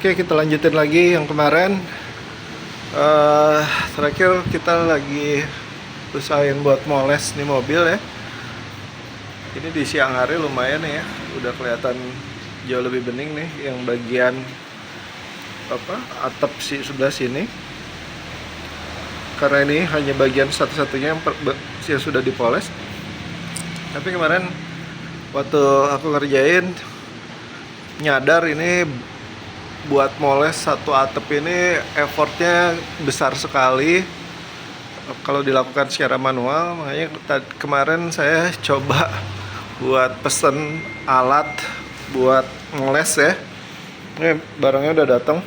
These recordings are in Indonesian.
Oke, kita lanjutin lagi yang kemarin. Terakhir kita lagi usahain buat moles nih mobil ya. Ini di siang hari lumayan ya, udah kelihatan jauh lebih bening nih yang bagian atap sebelah sini. Karena ini hanya bagian satu-satunya yang sudah dipoles. Tapi kemarin waktu aku ngerjain nyadar ini buat moles satu atap ini effortnya besar sekali kalau dilakukan secara manual. Makanya kemarin saya coba buat pesen alat buat moles ya. Ini barangnya udah datang.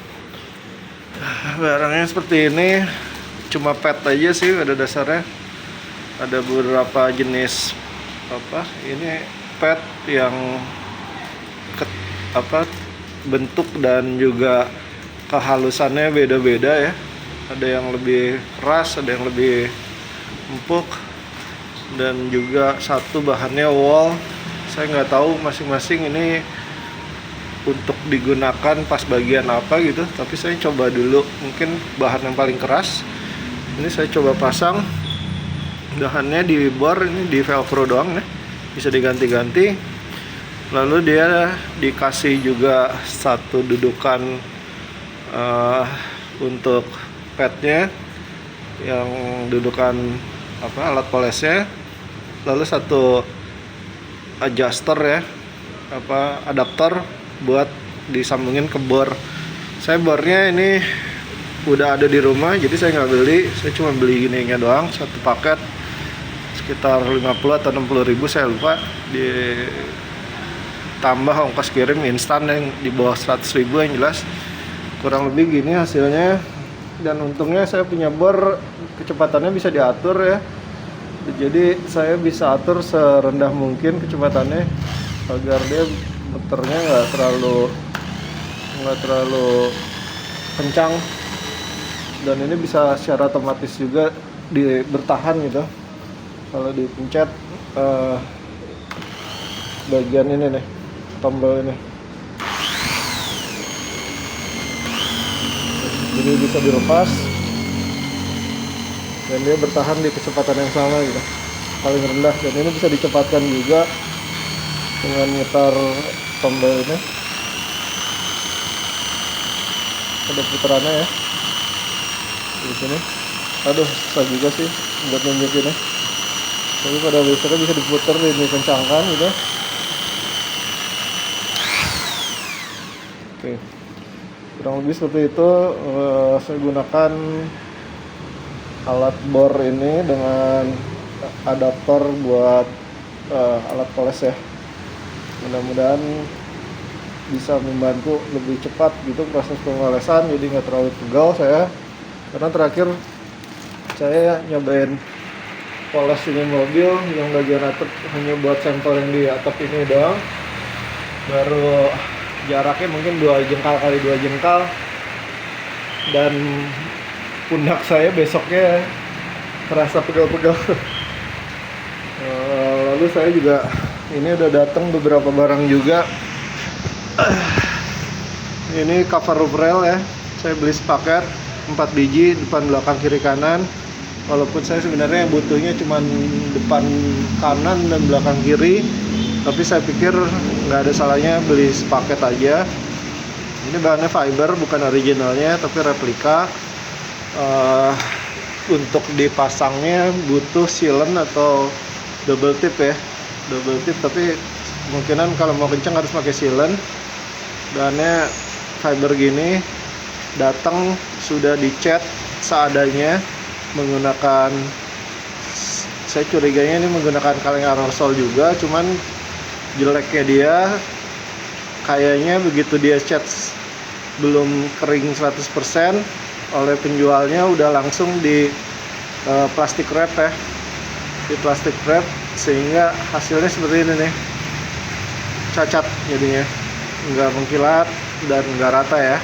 Barangnya seperti ini, cuma pad aja sih pada dasarnya. Ada beberapa jenis ini pad yang bentuk dan juga kehalusannya beda-beda ya. Ada yang lebih keras, ada yang lebih empuk, dan juga satu bahannya wall. Saya nggak tahu masing-masing ini untuk digunakan pas bagian apa gitu, tapi saya coba dulu mungkin bahan yang paling keras. Ini saya coba pasang bahannya di bor, ini di velcro doang ya, bisa diganti-ganti. Lalu dia dikasih juga satu dudukan untuk padnya, yang dudukan alat polesnya. Lalu satu adjuster ya, adaptor buat disambungin ke bor. Saya bornya ini udah ada di rumah, jadi saya nggak beli. Saya cuma beli gininya doang, satu paket sekitar 50 atau 60 ribu, saya lupa. Tambah ongkos kirim instan yang di bawah 100 ribu, yang jelas kurang lebih gini hasilnya. Dan untungnya saya punya bor, kecepatannya bisa diatur ya, jadi saya bisa atur serendah mungkin kecepatannya agar dia muternya nggak terlalu kencang. Dan ini bisa secara otomatis juga bertahan gitu kalau dipencet bagian ini nih, tombol ini, jadi bisa dilepas dan dia bertahan di kecepatan yang sama gitu, paling rendah. Dan ini bisa dicepatkan juga dengan nyetar tombol ini. Ada putarannya ya di sini. Aduh, susah juga sih buat nunjukinnya, tapi pada dasarnya bisa diputar dan dikencangkan gitu. Oke, kurang lebih seperti itu. Saya gunakan alat bor ini dengan adaptor buat alat poles ya. Mudah-mudahan bisa membantu lebih cepat gitu proses pemolesan, jadi nggak terlalu pegal saya. Karena terakhir saya nyobain poles ini mobil yang bagian atap hanya buat sampel yang di atap ini doang, baru jaraknya mungkin 2 jengkal kali 2 jengkal, dan pundak saya besoknya terasa pegal-pegal. Lalu saya juga ini udah datang beberapa barang juga. Ini cover roof rail ya, saya beli sepaket 4 biji, depan, belakang, kiri, kanan. Walaupun saya sebenarnya butuhnya cuma depan kanan dan belakang kiri, tapi saya pikir nggak ada salahnya beli sepaket aja. Ini bahannya fiber, bukan originalnya tapi replika. Untuk dipasangnya butuh sealant atau double tip ya, double tip, tapi kemungkinan kalau mau kencang harus pakai sealant. Bahannya fiber gini, datang sudah dicat seadanya menggunakan, saya curiganya ini menggunakan kaleng aerosol juga, cuman jeleknya dia kayaknya begitu dia cat belum kering 100% oleh penjualnya udah langsung di plastik wrap ya, di plastik wrap, sehingga hasilnya seperti ini nih, cacat jadinya, nggak mengkilat dan nggak rata ya.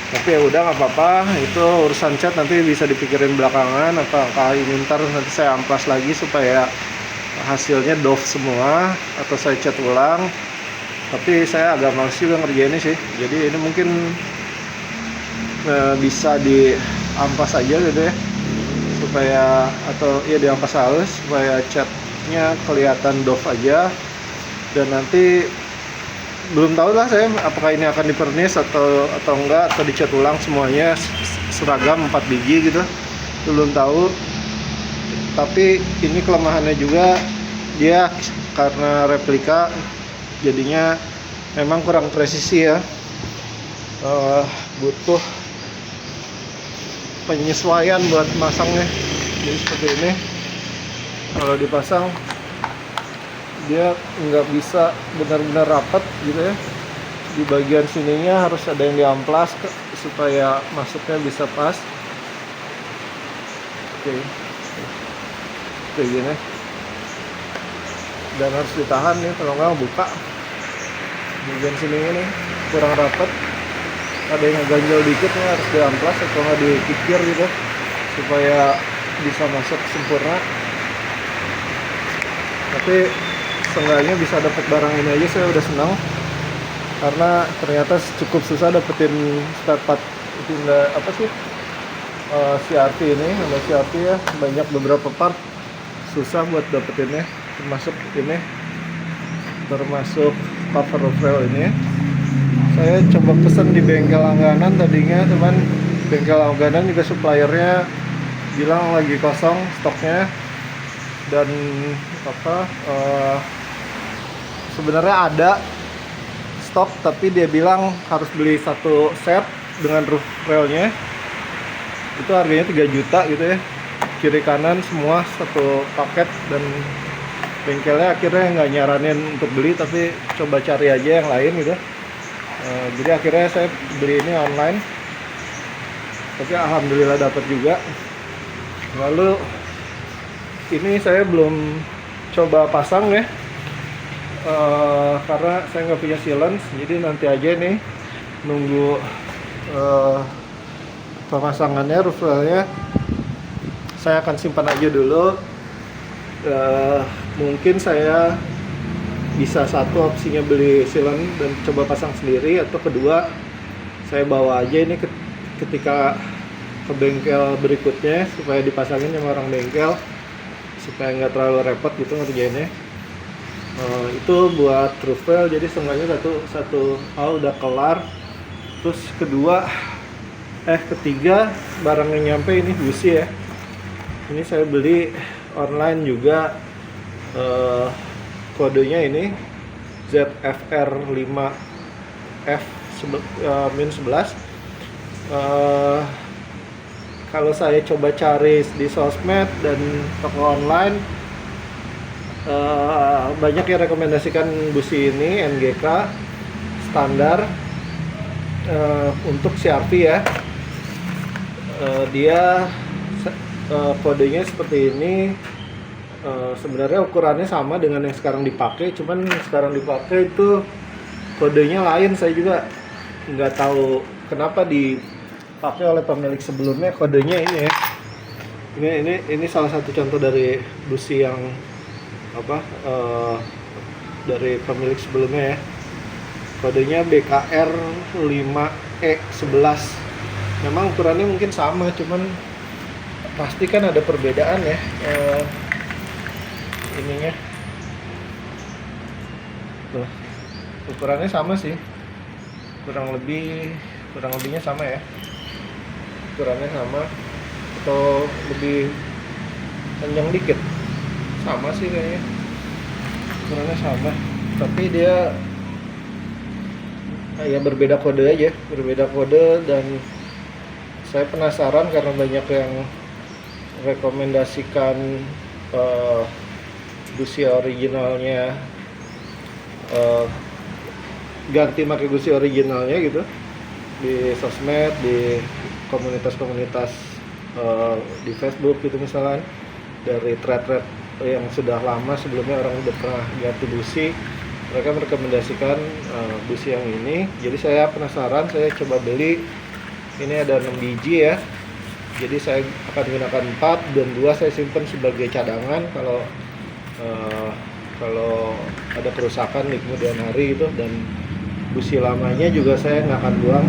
Tapi ya udah, nggak apa-apa, itu urusan cat nanti bisa dipikirin belakangan. Apakah ini ntar nanti saya amplas lagi supaya hasilnya doff semua, atau saya cat ulang. Tapi saya agak males juga ngerjainnya sih, jadi ini mungkin bisa diampas aja gitu ya, supaya atau ya diampas halus supaya catnya kelihatan doff aja. Dan nanti belum tahu lah saya apakah ini akan dipernis atau enggak, atau dicat ulang semuanya seragam 4 biji gitu, belum tahu. Tapi ini kelemahannya juga, dia karena replika jadinya memang kurang presisi ya. Butuh penyesuaian buat masangnya. Jadi seperti ini, kalau dipasang dia nggak bisa benar-benar rapat gitu ya. Di bagian sininya harus ada yang diamplas supaya masuknya bisa pas. Oke, kayak gini. Dan harus ditahan nih, kalau nggak buka. Bagian sininya nih kurang rapat, ada yang ganjel dikit nih, harus diamplas atau nggak dikikir gitu supaya bisa masuk sempurna. Tapi seenggaknya bisa dapat barang ini aja saya udah senang, karena ternyata cukup susah dapetin spare part apa sih CRT ini. Ada CRT ya, banyak beberapa part susah buat dapetinnya, termasuk ini, termasuk cover rail ini. Saya coba pesen di bengkel langganan tadinya, teman. Bengkel langganan juga suppliernya bilang lagi kosong stoknya, dan sebenarnya ada stok, tapi dia bilang harus beli satu set dengan roof railnya, itu harganya 3 juta gitu ya, kiri kanan semua satu paket. Dan bengkelnya akhirnya nggak nyaranin untuk beli, tapi coba cari aja yang lain gitu. Jadi akhirnya saya beli ini online, tapi alhamdulillah dapat juga. Lalu ini saya belum coba pasang ya, karena saya nggak punya sealant. Jadi nanti aja nih nunggu pemasangannya, roof railnya saya akan simpan aja dulu. Mungkin saya bisa satu opsinya beli sealant dan coba pasang sendiri, atau kedua saya bawa aja ini ketika ke bengkel berikutnya supaya dipasangin sama orang bengkel, supaya nggak terlalu repot gitu ngerjainnya. Itu buat roof rail, jadi seenggaknya satu hal udah kelar. Terus ketiga barang yang nyampe ini busi ya. Ini saya beli online juga, kodenya ini ZFR5F-11. Kalau saya coba cari di sosmed dan toko online, banyak yang rekomendasikan busi ini NGK standar untuk CRV ya. Dia kodenya seperti ini. Sebenarnya ukurannya sama dengan yang sekarang dipakai, cuman yang sekarang dipakai itu kodenya lain. Saya juga nggak tahu kenapa dipakai oleh pemilik sebelumnya kodenya ini ya. Ini salah satu contoh dari busi yang dari pemilik sebelumnya ya. Kodenya BKR 5E11. Memang ukurannya mungkin sama, cuman pasti kan ada perbedaan ya. Ininya tuh, ukurannya sama sih, kurang lebihnya sama ya, ukurannya sama atau lebih panjang dikit, sama sih kayaknya, ukurannya sama, tapi dia ya berbeda kode aja, dan saya penasaran karena banyak yang rekomendasikan busi originalnya, ganti pakai busi originalnya gitu di sosmed, di komunitas-komunitas di Facebook gitu misalnya, dari thread yang sudah lama sebelumnya orang udah pernah ganti busi, mereka merekomendasikan busi yang ini. Jadi saya penasaran, saya coba beli. Ini ada 6 biji ya, jadi saya akan gunakan 4 dan 2 saya simpan sebagai cadangan kalau ada kerusakan di kemudian hari itu. Dan busi lamanya juga saya nggak akan buang,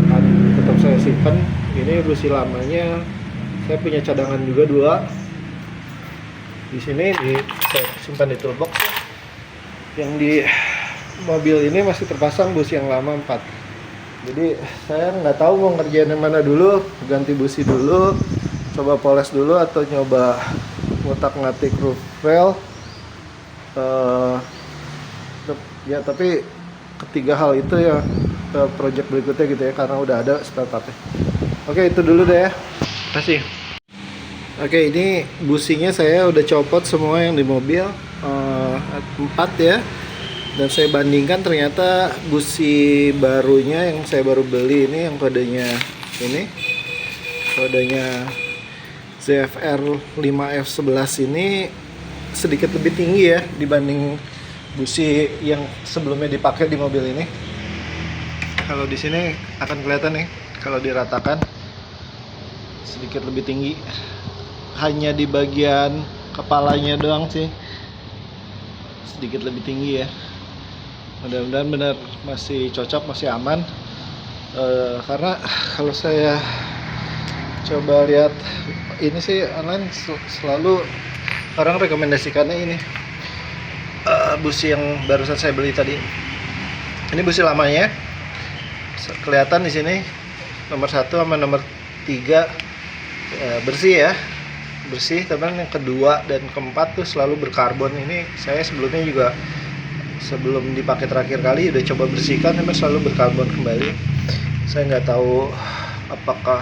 akan tetap tetap saya simpan. Ini busi lamanya, saya punya cadangan juga 2 di sini, saya simpan di toolbox. Yang di mobil ini masih terpasang busi yang lama 4. Jadi saya nggak tahu mau ngerjain yang mana dulu, ganti busi dulu, coba poles dulu, atau nyoba ngutak-ngatik roof rail. Ya tapi ketiga hal itu ya project berikutnya gitu ya, karena udah ada spare partnya. Oke, itu dulu deh ya. Terima kasih. Oke, ini businya saya udah copot semua yang di mobil, 4 ya. Dan saya bandingkan, ternyata busi barunya yang saya baru beli ini, yang kodenya ZFR 5F11 ini sedikit lebih tinggi ya dibanding busi yang sebelumnya dipakai di mobil ini. Kalau di sini akan kelihatan nih, kalau diratakan sedikit lebih tinggi. Hanya di bagian kepalanya doang sih sedikit lebih tinggi ya. Mudah-mudahan benar masih cocok, masih aman. Karena kalau saya coba lihat ini sih online, selalu orang rekomendasikannya ini busi yang barusan saya beli tadi. Ini busi lamanya, kelihatan di sini nomor 1 sama nomor 3 bersih ya, bersih. Tapi yang kedua dan keempat tuh selalu berkarbon. Ini saya sebelumnya juga, sebelum dipakai terakhir kali udah coba bersihkan, tapi selalu berkarbon kembali. Saya nggak tahu apakah,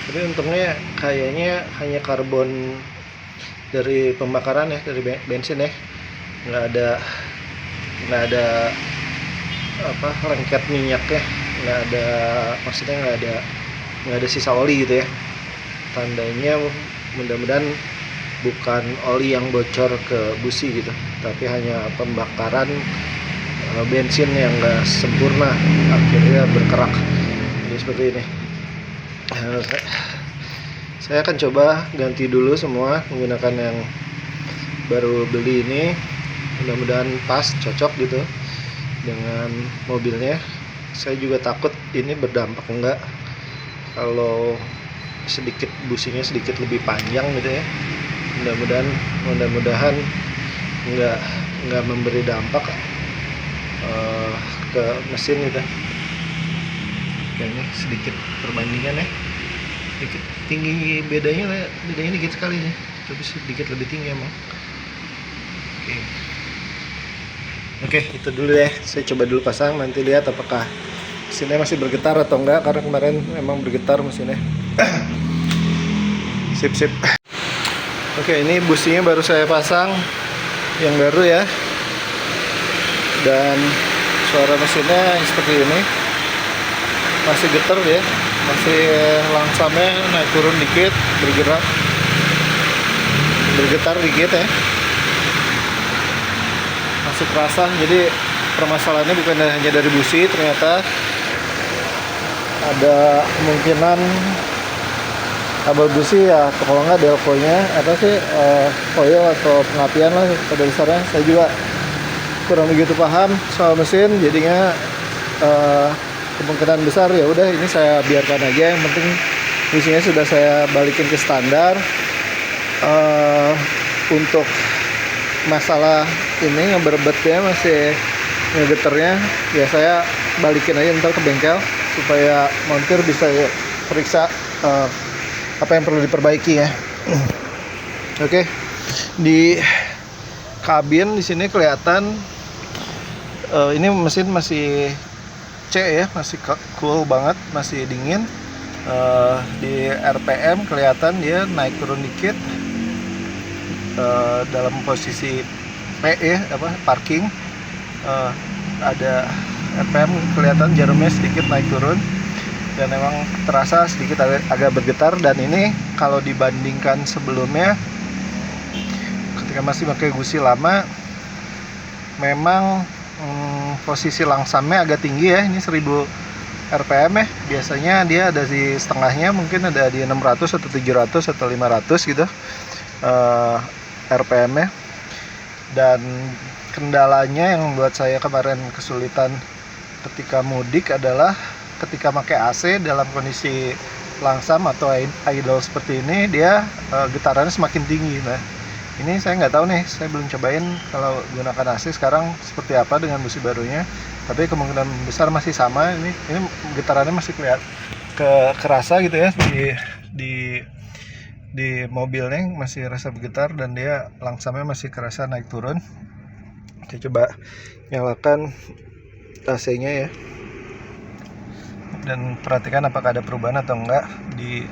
tapi untungnya kayaknya hanya karbon dari pembakaran ya, dari bensin ya, nggak ada apa, lengket minyaknya, maksudnya nggak ada sisa oli gitu ya. Tandanya mudah-mudahan bukan oli yang bocor ke busi gitu, tapi hanya pembakaran bensin yang nggak sempurna, akhirnya berkerak. Jadi seperti ini. Saya akan coba ganti dulu semua menggunakan yang baru beli ini. Mudah-mudahan pas, cocok gitu dengan mobilnya. Saya juga takut ini berdampak enggak kalau businya sedikit lebih panjang gitu ya. Mudah-mudahan nggak memberi dampak ke mesin gitu. Kayaknya sedikit perbandingan ya, sedikit tinggi bedanya dikit sekali nih, tapi sedikit lebih tinggi emang. Oke, itu dulu deh. Saya coba dulu pasang, nanti lihat apakah mesinnya masih bergetar atau enggak, karena kemarin memang bergetar mesinnya. Sip. Oke, ini businya baru saya pasang yang baru ya, dan suara mesinnya seperti ini, masih getar ya, masih langsamnya naik turun dikit, bergetar dikit ya, masih terasa. Jadi permasalahannya bukan hanya dari busi, ternyata ada kemungkinan kabel busi ya, atau kalau nggak delconya apa sih, coil atau pengapian lah pada dasarnya. Saya juga kurang begitu paham soal mesin, jadinya kemungkinan besar ya udah ini saya biarkan aja. Yang penting businya sudah saya balikin ke standar. Untuk masalah ini ngeberbetnya, masih ngegeternya, ya saya balikin aja ntar ke bengkel supaya montir bisa periksa apa yang perlu diperbaiki ya. Oke, di kabin di sini kelihatan ini mesin masih C ya, masih cool banget, masih dingin. Di RPM kelihatan dia naik turun dikit, dalam posisi P ya, parking. Ada RPM kelihatan jarumnya sedikit naik turun, dan memang terasa sedikit agak bergetar. Dan ini kalau dibandingkan sebelumnya ketika masih pakai busi lama, memang posisi langsamnya agak tinggi ya. Ini 1000 RPM ya, biasanya dia ada di setengahnya, mungkin ada di 600 atau 700 atau 500 gitu RPM nya. Dan kendalanya yang membuat saya kemarin kesulitan ketika mudik adalah ketika pakai AC dalam kondisi langsam atau idle seperti ini, dia getarannya semakin tinggi. Nah, ini saya nggak tahu nih, saya belum cobain kalau gunakan AC sekarang seperti apa dengan busi barunya, tapi kemungkinan besar masih sama. Ini getarannya masih kerasa gitu ya, di mobilnya masih rasa bergetar, dan dia langsamnya masih kerasa naik turun. Saya coba nyalakan AC-nya ya, dan perhatikan apakah ada perubahan atau enggak di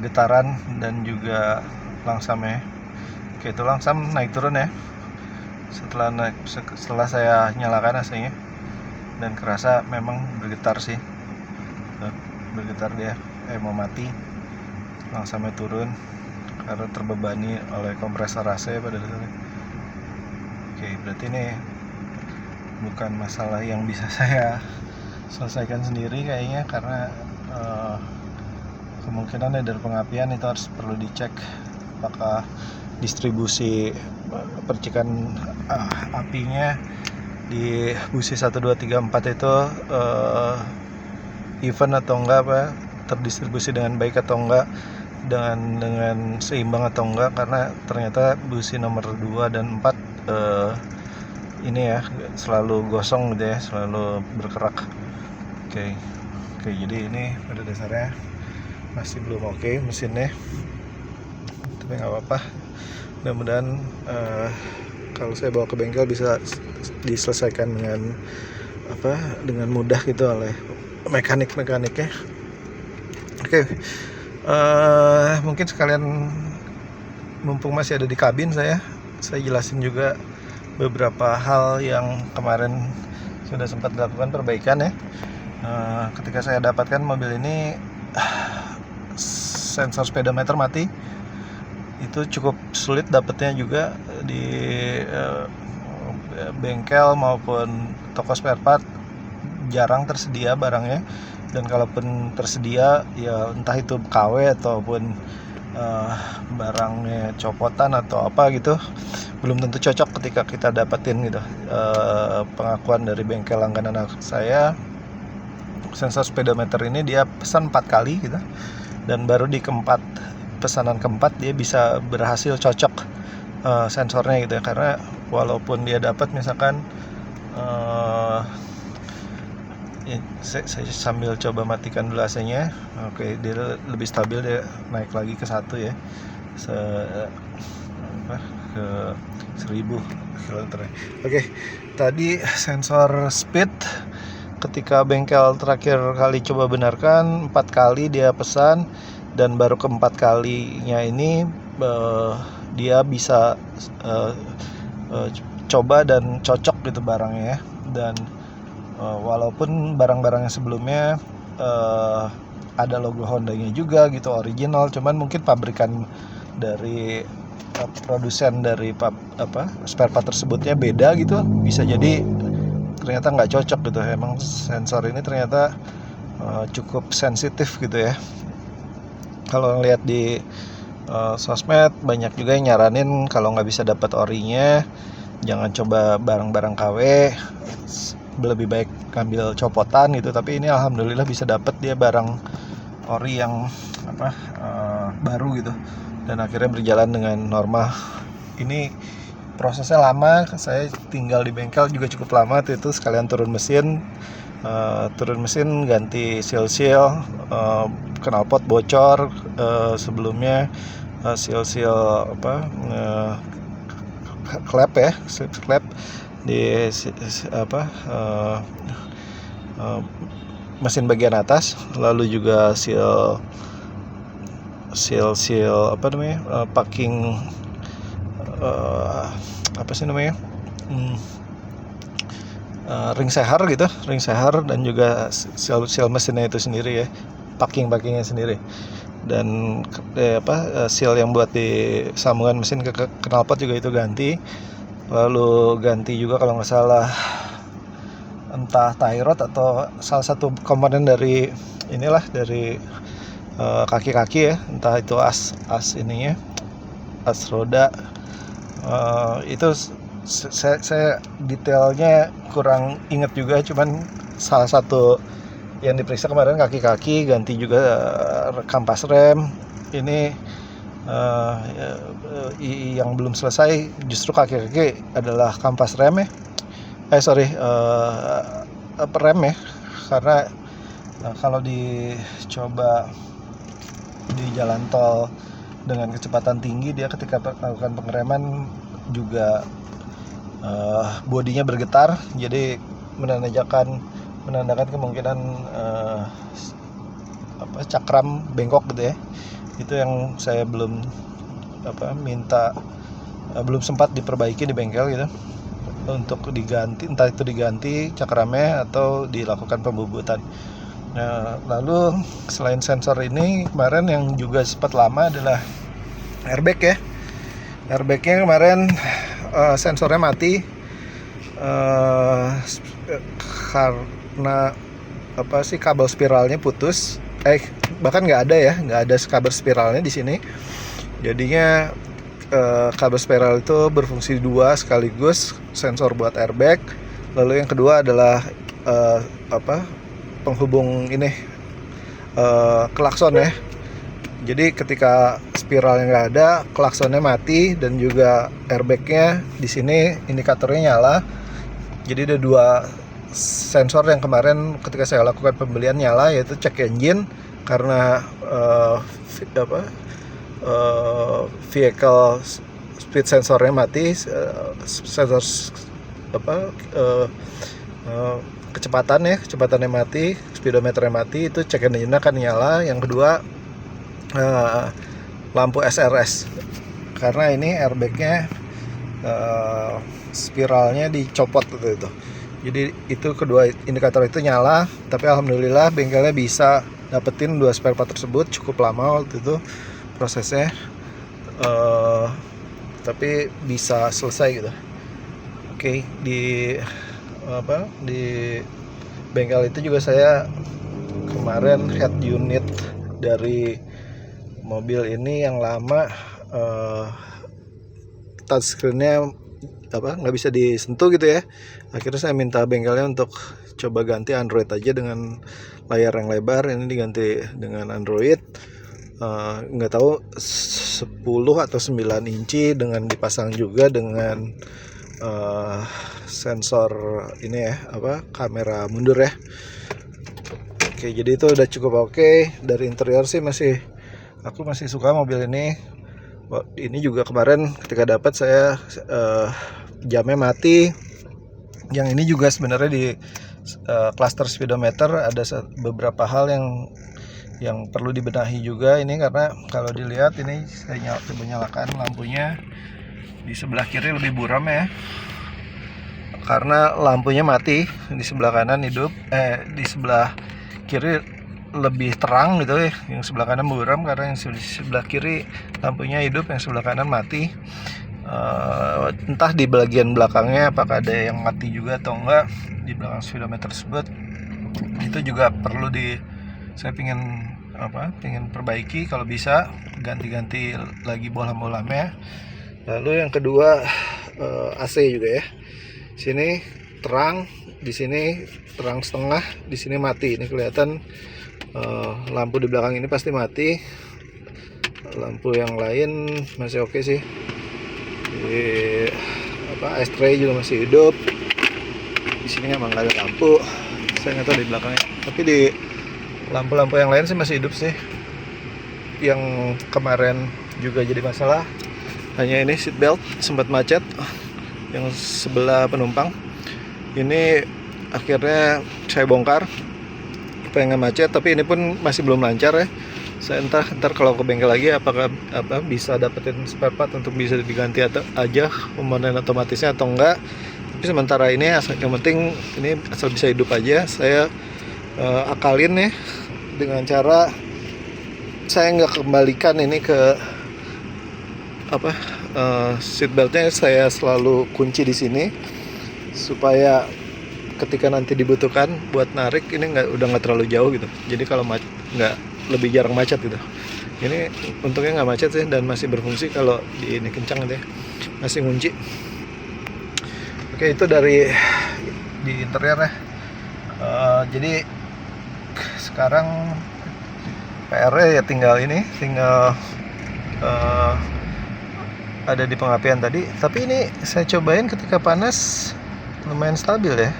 getaran dan juga langsamnya. Oke, itu langsam naik turun ya setelah saya nyalakan AC-nya, dan kerasa memang bergetar sih. Bergetar dia, mau mati. Langsamnya turun karena terbebani oleh kompresor AC pada dasarnya. Oke, berarti ini bukan masalah yang bisa saya selesaikan sendiri kayaknya, karena kemungkinan dari pengapian itu harus perlu dicek apakah distribusi percikan apinya di busi 1, 2, 3, 4 itu even atau enggak, terdistribusi dengan baik atau enggak, dengan seimbang atau enggak, karena ternyata busi nomor 2 dan 4 ini ya selalu gosong gitu ya, selalu berkerak. Oke, jadi ini pada dasarnya masih belum oke mesinnya, tapi nggak apa-apa. Mudah-mudahan kalau saya bawa ke bengkel bisa diselesaikan dengan mudah gitu oleh mekaniknya. Oke, mungkin sekalian mumpung masih ada di kabin, saya jelasin juga beberapa hal yang kemarin sudah sempat dilakukan perbaikan ya. Ketika saya dapatkan mobil ini, sensor speedometer mati. Itu cukup sulit dapatnya juga di bengkel maupun toko spare part, jarang tersedia barangnya, dan kalaupun tersedia ya entah itu KW ataupun barangnya copotan atau apa gitu, belum tentu cocok ketika kita dapetin gitu. Pengakuan dari bengkel langganan saya, sensor speedometer ini dia pesan 4 kali gitu, dan baru di pesanan keempat dia bisa berhasil cocok sensornya gitu ya. Karena walaupun dia dapat misalkan saya sambil coba matikan dulu AC-nya. Oke, dia lebih stabil, dia naik lagi ke 1 ya, ke 1000 km. Oke, tadi sensor speed ketika bengkel terakhir kali coba benarkan 4 kali dia pesan, dan baru keempat kalinya ini dia bisa coba dan cocok gitu barangnya ya. Dan walaupun barang-barang yang sebelumnya ada logo Honda-nya juga gitu, original, cuman mungkin pabrikan dari produsen dari spare part tersebutnya beda gitu, bisa jadi ternyata nggak cocok gitu. Emang sensor ini ternyata cukup sensitif gitu ya. Kalau ngeliat di sosmed, banyak juga yang nyaranin kalau nggak bisa dapat orinya, jangan coba barang-barang KW, lebih baik ngambil copotan gitu. Tapi ini alhamdulillah bisa dapat dia barang ori yang baru gitu, dan akhirnya berjalan dengan normal. Ini prosesnya lama, saya tinggal di bengkel juga cukup lama itu sekalian turun mesin, ganti seal, knalpot bocor, sebelumnya seal klep ya, slip klep di mesin bagian atas, lalu juga seal packing ring seher, dan juga seal mesinnya itu sendiri ya, packingnya sendiri, dan seal yang buat di sambungan mesin ke knalpot juga itu ganti. Lalu ganti juga kalau nggak salah entah tie rod atau salah satu komponen dari kaki-kaki ya, entah itu as ininya, as roda. Itu saya detailnya kurang inget juga, cuman salah satu yang diperiksa kemarin kaki-kaki, ganti juga kampas rem. Ini yang belum selesai justru kaki-kaki adalah kampas rem ya. Rem ya, karena kalau dicoba di jalan tol dengan kecepatan tinggi, dia ketika melakukan pengereman juga bodinya bergetar, jadi menandakan kemungkinan cakram bengkok gitu ya. Itu yang saya belum sempat diperbaiki di bengkel gitu, untuk diganti, entah itu diganti cakramnya atau dilakukan pembubutan. Nah, lalu selain sensor ini, kemarin yang juga sempat lama adalah airbag ya. Airbagnya kemarin sensornya mati karena kabel spiralnya putus. Bahkan nggak ada kabel spiralnya di sini. Jadinya kabel spiral itu berfungsi dua sekaligus, sensor buat airbag. Lalu yang kedua adalah penghubung ini klakson ya. Jadi ketika spiralnya nggak ada, klaksonnya mati, dan juga airbagnya di sini indikatornya nyala. Jadi ada dua sensor yang kemarin ketika saya lakukan pembelian nyala, yaitu check engine karena vehicle speed sensornya mati, sensor kecepatannya mati, speedometernya mati, itu check engine akan nyala. Yang kedua lampu SRS, karena ini airbagnya spiralnya dicopot gitu. Jadi itu kedua indikator itu nyala, tapi alhamdulillah bengkelnya bisa dapetin dua spare part tersebut. Cukup lama waktu itu prosesnya, tapi bisa selesai gitu. Oke, di bengkel itu juga saya kemarin head unit dari mobil ini yang lama, touchscreen-nya nggak bisa disentuh gitu ya. Akhirnya saya minta bengkelnya untuk coba ganti Android aja dengan layar yang lebar. Ini diganti dengan Android, nggak tahu 10 atau 9 inci, dengan dipasang juga dengan sensor ini ya, kamera mundur ya. Oke, jadi itu udah cukup oke. Dari interior sih aku masih suka mobil ini. Ini juga kemarin ketika dapat saya jamnya mati. Yang ini juga sebenarnya di cluster speedometer ada beberapa hal yang perlu dibenahi juga ini, karena kalau dilihat ini saya coba nyalakan lampunya, di sebelah kiri lebih buram ya, karena lampunya mati. Di sebelah kanan hidup, di sebelah kiri lebih terang gitu ya, yang sebelah kanan buram, karena yang sebelah kiri lampunya hidup, yang sebelah kanan mati. Entah di bagian belakangnya apakah ada yang mati juga atau enggak di belakang speedometer tersebut. Itu juga perlu saya pengen perbaiki, kalau bisa ganti lagi bohlam-bohlamnya. Lalu yang kedua AC juga ya. Sini terang, di sini terang setengah, di sini mati. Ini kelihatan lampu di belakang ini pasti mati. Lampu yang lain masih oke sih. Di S-tray juga masih hidup. Di sini emang nggak ada lampu. Saya nggak tahu di belakangnya. Tapi di lampu-lampu yang lain sih masih hidup sih. Yang kemarin juga jadi masalah hanya ini seatbelt sempat macet, yang sebelah penumpang. Ini akhirnya saya bongkar supaya nggak macet, tapi ini pun masih belum lancar ya. Saya ntar kalau ke bengkel lagi apakah bisa dapetin spare part untuk bisa diganti atau aja komponen otomatisnya atau enggak. Tapi sementara ini yang penting ini asal bisa hidup aja. Saya akalin ya dengan cara saya nggak kembalikan ini ke seatbeltnya. Saya selalu kunci di sini supaya ketika nanti dibutuhkan buat narik ini udah nggak terlalu jauh gitu. Jadi kalau nggak lebih jarang macet gitu. Ini untungnya nggak macet sih, dan masih berfungsi kalau ini kencang gitu ya, masih ngunci. Oke, itu dari di interior ya. Jadi Sekarang PR-nya ya tinggal ada di pengapian tadi. Tapi ini saya cobain ketika panas lumayan stabil ya.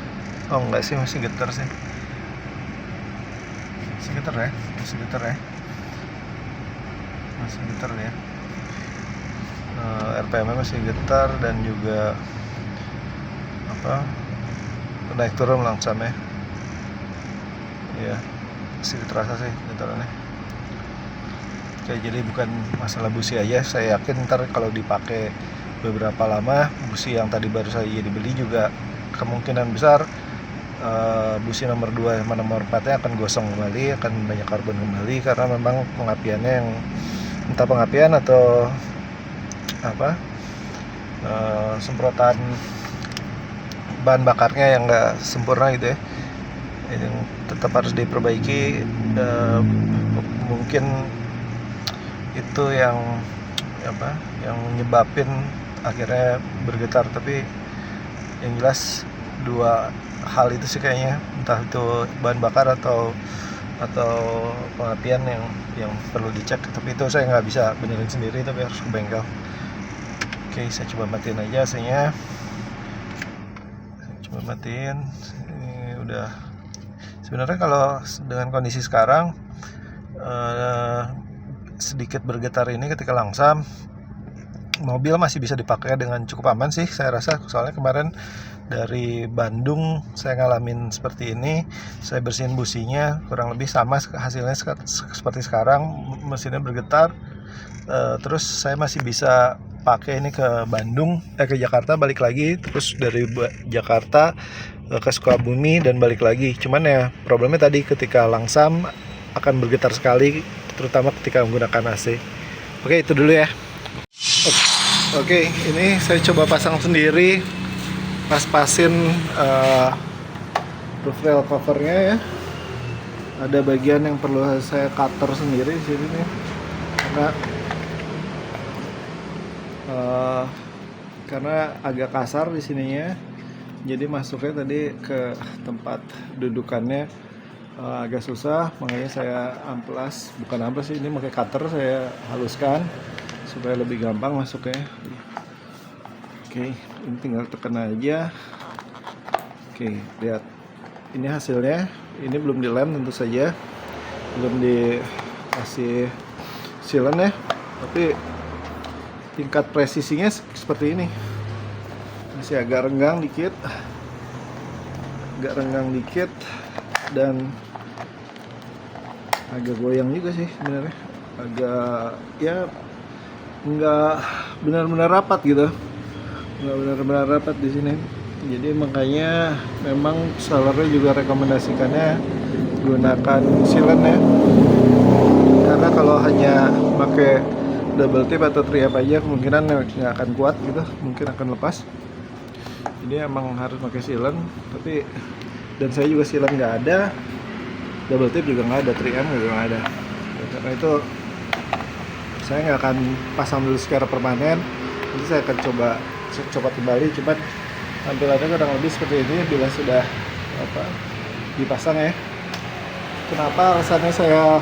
Oh enggak sih, masih getar sih. Masih getar ya. RPM-nya masih getar dan juga naik turun langsam ya. Iya, masih terasa sih getarannya. Oke, jadi bukan masalah busi aja. Saya yakin ntar kalau dipakai beberapa lama, busi yang tadi baru saya dibeli juga kemungkinan besar busi nomor 2 sama nomor 4-nya akan gosong kembali, akan banyak karbon kembali, karena memang pengapiannya yang entah pengapian atau semprotan bahan bakarnya yang nggak sempurna gitu ya. Ini tetap harus diperbaiki. Mungkin itu yang nyebabin akhirnya bergetar, tapi yang jelas dua hal itu sih kayaknya, entah itu bahan bakar atau pengapian yang perlu dicek. Tapi itu saya nggak bisa benerin sendiri, tapi harus ke bengkel. Oke, saya coba matiin aja AC-nya. Ini udah. Sebenarnya kalau dengan kondisi sekarang sedikit bergetar ini ketika langsam, mobil masih bisa dipakai dengan cukup aman sih saya rasa. Soalnya kemarin dari Bandung saya ngalamin seperti ini. Saya bersihin businya, kurang lebih sama hasilnya seperti sekarang. Mesinnya bergetar, terus saya masih bisa pakai ini ke Bandung, ke Jakarta balik lagi, terus dari Jakarta ke Sukabumi dan balik lagi. Cuman ya problemnya tadi ketika langsam akan bergetar sekali, terutama ketika menggunakan AC. Oke, itu dulu ya. Oke, ini saya coba pasang sendiri, pas-pasin roof rail covernya ya. Ada bagian yang perlu saya cutter sendiri di sini nih, karena agak kasar di sininya. Jadi masuknya tadi ke tempat dudukannya agak susah, makanya saya bukan amplas sih, ini pakai cutter saya haluskan supaya lebih gampang masuknya. Oke, ini tinggal tekan aja. Oke, lihat ini hasilnya. Ini belum dilem tentu saja, belum dikasih sealant ya, tapi tingkat presisinya seperti ini. Masih agak renggang dikit dan agak goyang juga sih sebenarnya. Agak ya nggak benar-benar rapat gitu, nggak benar-benar rapat di sini. Jadi makanya memang sellernya juga rekomendasikannya gunakan sealant ya, karena kalau hanya pakai double tip atau 3-up aja kemungkinan nggak akan kuat gitu, mungkin akan lepas. Jadi emang harus pakai sealant. Tapi dan saya juga sealant nggak ada, double tip juga nggak ada, 3M juga nggak ada. Karena itu saya nggak akan pasang dulu secara permanen. Nanti saya akan coba kembali. Cuman tampilannya kurang lebih seperti ini bila sudah dipasang ya. Kenapa alasannya saya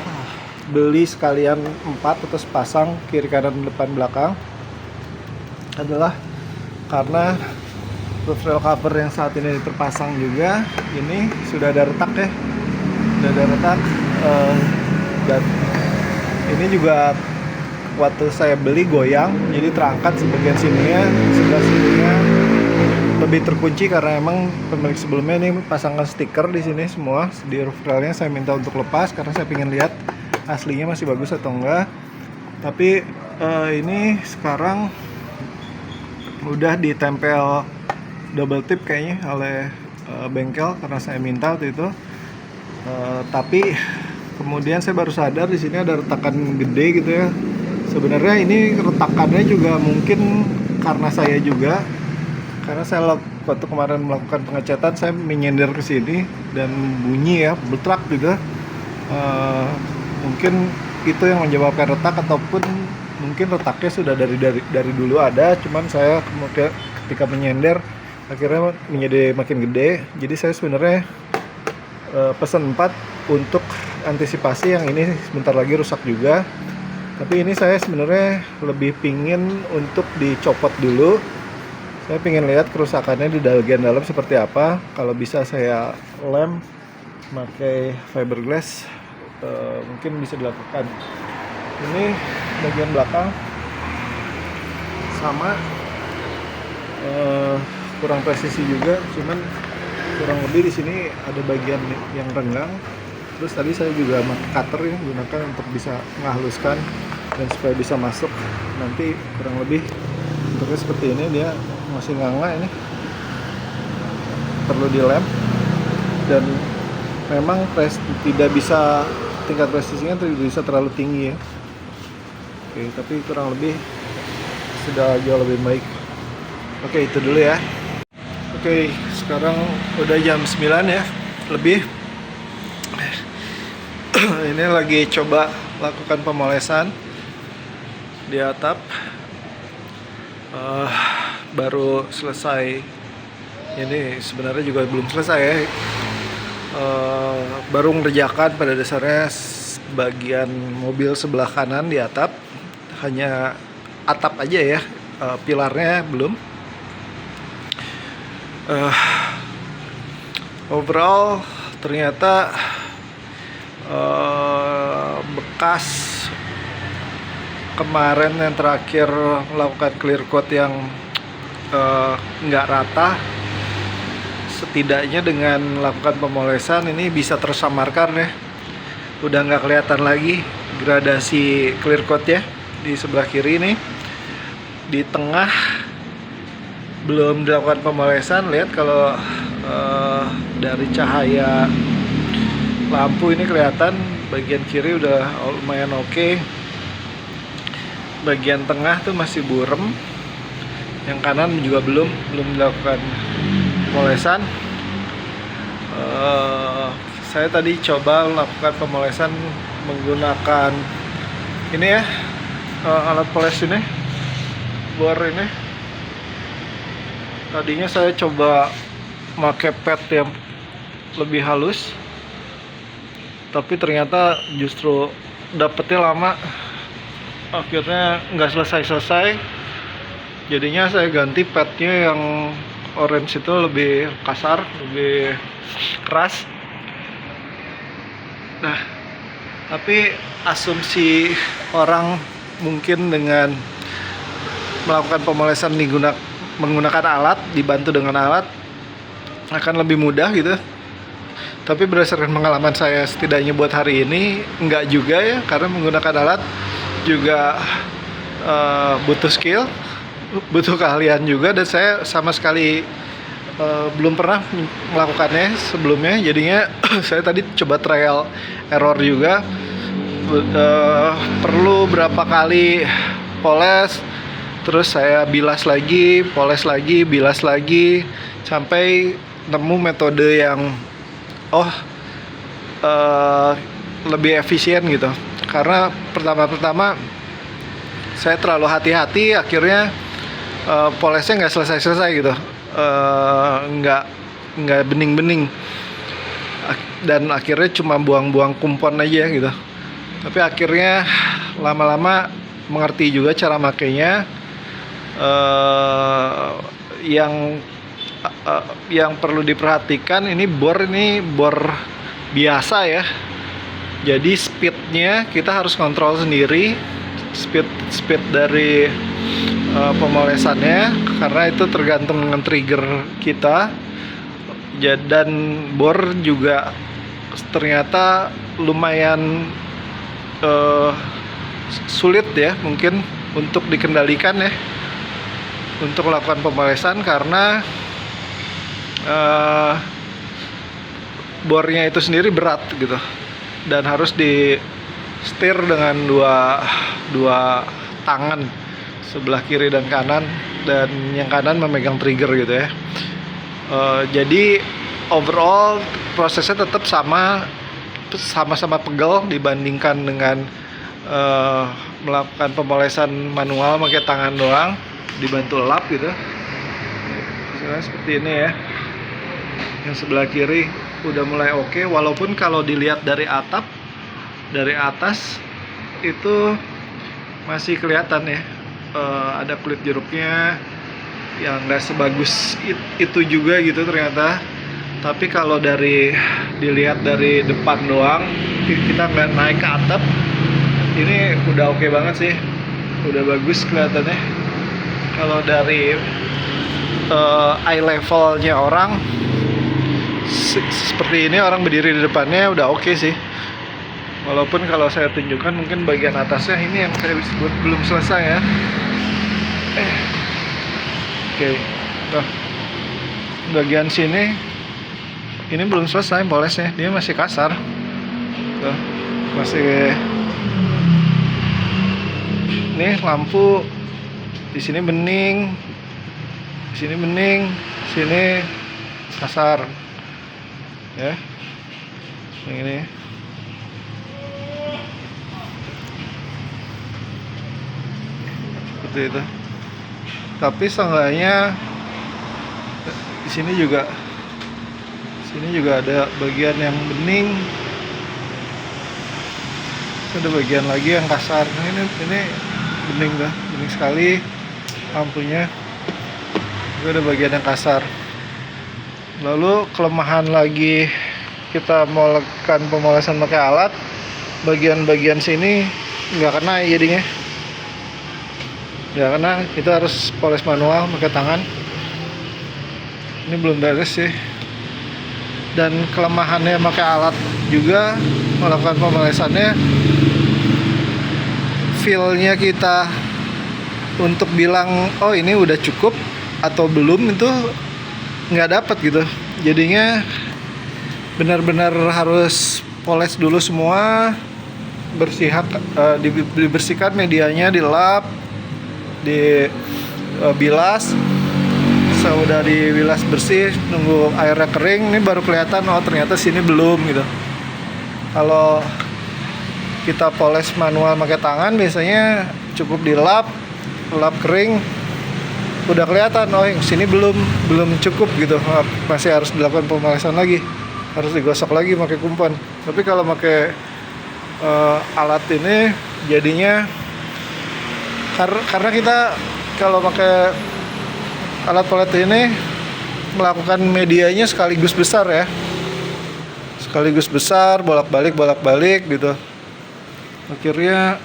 beli sekalian 4 terus pasang kiri kanan depan belakang adalah karena roof rail cover yang saat ini terpasang juga ini sudah ada retak ya, dan ini juga waktu saya beli goyang, jadi terangkat sebagian sininya, sebelah sininya lebih terkunci karena emang pemilik sebelumnya ini pasangkan stiker di sini semua di roof railnya. Saya minta untuk lepas karena saya ingin lihat aslinya masih bagus atau enggak. Tapi ini sekarang udah ditempel double tip kayaknya oleh bengkel karena saya minta waktu itu. Tapi kemudian saya baru sadar di sini ada retakan gede gitu ya. Sebenarnya ini retakannya juga mungkin karena saya juga, karena saya waktu kemarin melakukan pengecatan saya menyender ke sini dan bunyi ya, betrak gitu. Mungkin itu yang menyebabkan retak, ataupun mungkin retaknya sudah dari dulu ada, cuman saya kemudian ketika menyender akhirnya menjadi makin gede. Jadi saya sebenarnya pesan 4 untuk antisipasi yang ini sebentar lagi rusak juga. Tapi ini saya sebenarnya lebih pingin untuk dicopot dulu. Saya pingin lihat kerusakannya di bagian dalam seperti apa. Kalau bisa saya lem pakai fiberglass, mungkin bisa dilakukan. Ini bagian belakang sama, kurang presisi juga, cuman kurang lebih di sini ada bagian yang renggang. Terus tadi saya juga pakai cutter ini gunakan untuk bisa menghaluskan dan supaya bisa masuk. Nanti kurang lebih bentuknya seperti ini, dia masih nganga, ini perlu dilem dan memang tidak bisa, tingkat presisinya tidak bisa terlalu tinggi ya. Oke, tapi kurang lebih sudah jauh lebih baik. Oke, itu dulu ya. Oke, sekarang udah jam 9 ya, lebih. Ini lagi coba lakukan pemolesan di atap. Baru selesai. Ini sebenarnya juga belum selesai ya. Baru mengerjakan pada dasarnya bagian mobil sebelah kanan di atap. Hanya atap aja ya, pilarnya belum. Overall ternyata bekas kemarin yang terakhir melakukan clear coat yang nggak rata, setidaknya dengan melakukan pemolesan ini bisa tersamarkan ya. Udah nggak kelihatan lagi gradasi clear coat ya di sebelah kiri ini. Di tengah belum dilakukan pemolesan. Lihat kalau dari cahaya lampu ini kelihatan bagian kiri udah lumayan oke. Bagian tengah tuh masih burem. Yang kanan juga belum dilakukan pemolesan. Saya tadi coba melakukan pemolesan menggunakan ini ya, alat poles ini, bor ini. Tadinya saya coba pakai pad yang lebih halus, tapi ternyata justru dapetnya lama. Akhirnya nggak selesai. Jadinya saya ganti padnya yang orange itu, lebih kasar, lebih keras. Nah, tapi asumsi orang mungkin dengan melakukan pemolesan menggunakan alat, dibantu dengan alat, akan lebih mudah gitu. Tapi berdasarkan pengalaman saya setidaknya buat hari ini, enggak juga ya, karena menggunakan alat juga butuh skill, butuh keahlian juga, dan saya sama sekali belum pernah melakukannya sebelumnya. Jadinya saya tadi coba trial error juga. Perlu berapa kali poles, terus saya bilas lagi, poles lagi, bilas lagi, sampai nemu metode yang lebih efisien gitu. Karena pertama saya terlalu hati-hati, akhirnya polesnya nggak selesai gitu, nggak bening-bening, dan akhirnya cuma buang-buang kumpon aja gitu. Tapi akhirnya lama-lama mengerti juga cara makainya. Yang perlu diperhatikan, ini bor biasa ya. Jadi speednya kita harus kontrol sendiri, speed dari pemolesannya, karena itu tergantung dengan trigger kita. Dan bor juga ternyata lumayan sulit ya mungkin untuk dikendalikan ya, untuk melakukan pemolesan, karena bornya itu sendiri berat gitu, dan harus di setir dengan dua tangan, sebelah kiri dan kanan, dan yang kanan memegang trigger gitu ya. Jadi overall prosesnya tetap sama-sama pegel dibandingkan dengan melakukan pemolesan manual pakai tangan doang dibantu lap gitu. Misalnya seperti ini ya, yang sebelah kiri udah mulai oke, walaupun kalau dilihat dari atap, dari atas itu masih kelihatan ya, ada kulit jeruknya yang nggak sebagus itu juga gitu ternyata. Tapi kalau dilihat dari depan doang, kita nggak naik ke atap, ini udah oke banget sih, udah bagus kelihatannya. Kalau dari eye levelnya orang seperti ini, orang berdiri di depannya udah oke sih. Walaupun kalau saya tunjukkan mungkin bagian atasnya ini yang saya sebut belum selesai ya. Oke. Nah, bagian sini ini belum selesai polesnya, dia masih kasar. Tuh, masih. Nih lampu di sini bening, di sini bening, sini kasar. Ya. Yang ini. Seperti itu. Tapi seenggaknya di sini juga ada bagian yang bening, ada bagian lagi yang kasar. Nah, ini bening dah, bening sekali lampunya. Juga ada bagian yang kasar. Lalu kelemahan lagi kita mau lakukan pemolesan pakai alat, bagian-bagian sini nggak kena jadinya. Ya karena kita harus poles manual pakai tangan. Ini belum beres sih. Dan kelemahannya pakai alat juga, melakukan pemolesannya, feel-nya kita untuk bilang oh ini udah cukup atau belum itu nggak dapat gitu. Jadinya benar-benar harus poles dulu semua, dibersihkan medianya, dilap, dibilas. Udah dibilas bersih, nunggu airnya kering, ini baru kelihatan oh ternyata sini belum gitu. Kalau kita poles manual pakai tangan biasanya cukup dilap kering, udah kelihatan oh yang sini belum cukup gitu, masih harus dilakukan pemolesan lagi, harus digosok lagi pakai kumpan. Tapi kalau pakai alat ini jadinya karena kita kalau pakai alat poles ini melakukan medianya sekaligus besar ya, bolak-balik gitu, akhirnya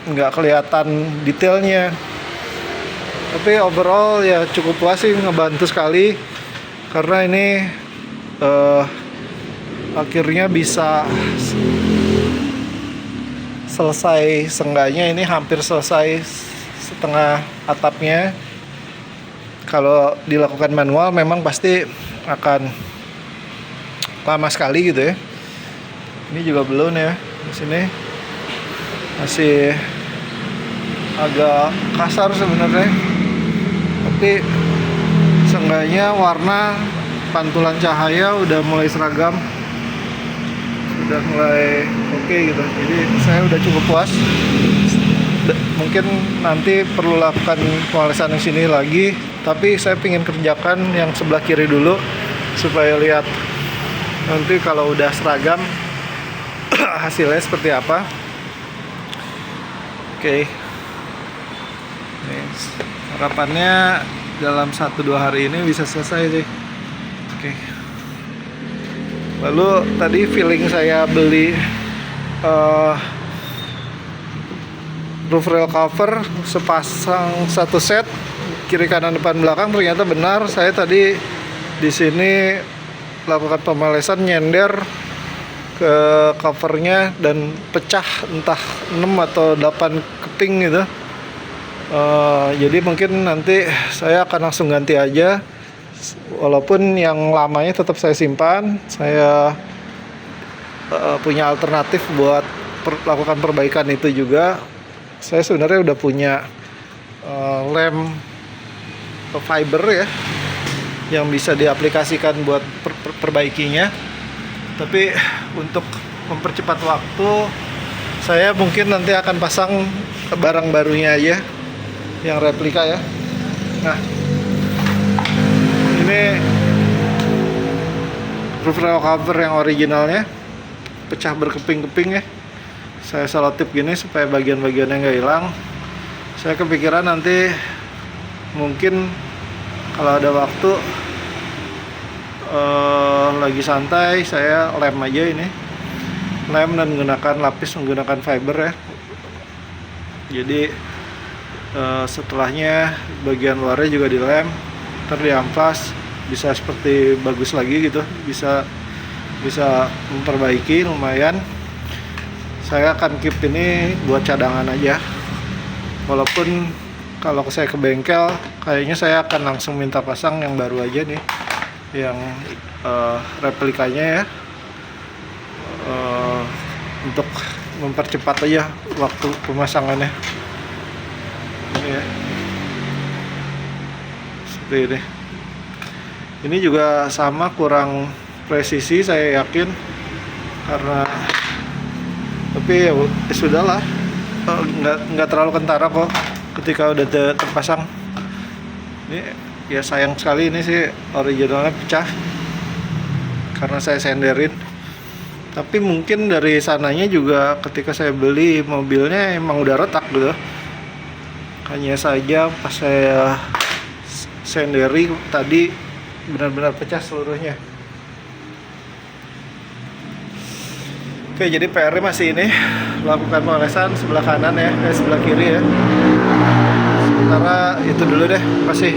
nggak kelihatan detailnya. Tapi overall ya cukup puas sih, ngebantu sekali karena ini akhirnya bisa selesai, seenggaknya ini hampir selesai setengah atapnya. Kalau dilakukan manual memang pasti akan lama sekali gitu ya. Ini juga belum ya, di sini masih agak kasar sebenarnya, tapi seenggaknya warna pantulan cahaya udah mulai seragam, sudah mulai oke gitu. Jadi saya udah cukup puas. Mungkin nanti perlu lakukan pemolesan di sini lagi, tapi saya ingin kerjakan yang sebelah kiri dulu supaya lihat nanti kalau udah seragam hasilnya seperti apa. Oke. Harapannya dalam 1-2 hari ini bisa selesai sih. Oke. Lalu tadi feeling saya beli roof rail cover sepasang, satu set kiri kanan depan belakang, ternyata benar. Saya tadi di sini lakukan pemolesan, nyender ke covernya dan pecah entah 6 atau 8 keping gitu. Jadi mungkin nanti saya akan langsung ganti aja, walaupun yang lamanya tetap saya simpan. Saya punya alternatif buat lakukan perbaikan itu juga. Saya sebenarnya udah punya lem fiber ya, yang bisa diaplikasikan buat perbaikinya. Tapi untuk mempercepat waktu, saya mungkin nanti akan pasang barang barunya aja, yang replika ya. Nah, ini roof rail cover yang originalnya pecah berkeping-keping ya. Saya selotip gini supaya bagian-bagiannya nggak hilang. Saya kepikiran nanti mungkin kalau ada waktu lagi santai saya lem aja ini, lem dan menggunakan fiber ya. Jadi setelahnya bagian luarnya juga dilem, ntar diamplas, bisa seperti bagus lagi gitu, bisa memperbaiki lumayan. Saya akan keep ini buat cadangan aja, walaupun kalau saya ke bengkel kayaknya saya akan langsung minta pasang yang baru aja nih, yang replikanya ya, untuk mempercepat aja waktu pemasangannya. Ini ya, seperti ini. Ini juga sama, kurang presisi saya yakin, karena tapi ya sudahlah, nggak terlalu kentara kok ketika udah terpasang. Ini ya sayang sekali, ini sih originalnya pecah karena saya senderin. Tapi mungkin dari sananya juga ketika saya beli mobilnya emang udah retak gitu. Hanya saja pas saya senderi tadi benar-benar pecah seluruhnya. Oke, jadi PR-nya masih ini, lakukan pengolesan sebelah kanan ya, sebelah kiri ya. Sementara itu dulu deh, makasih.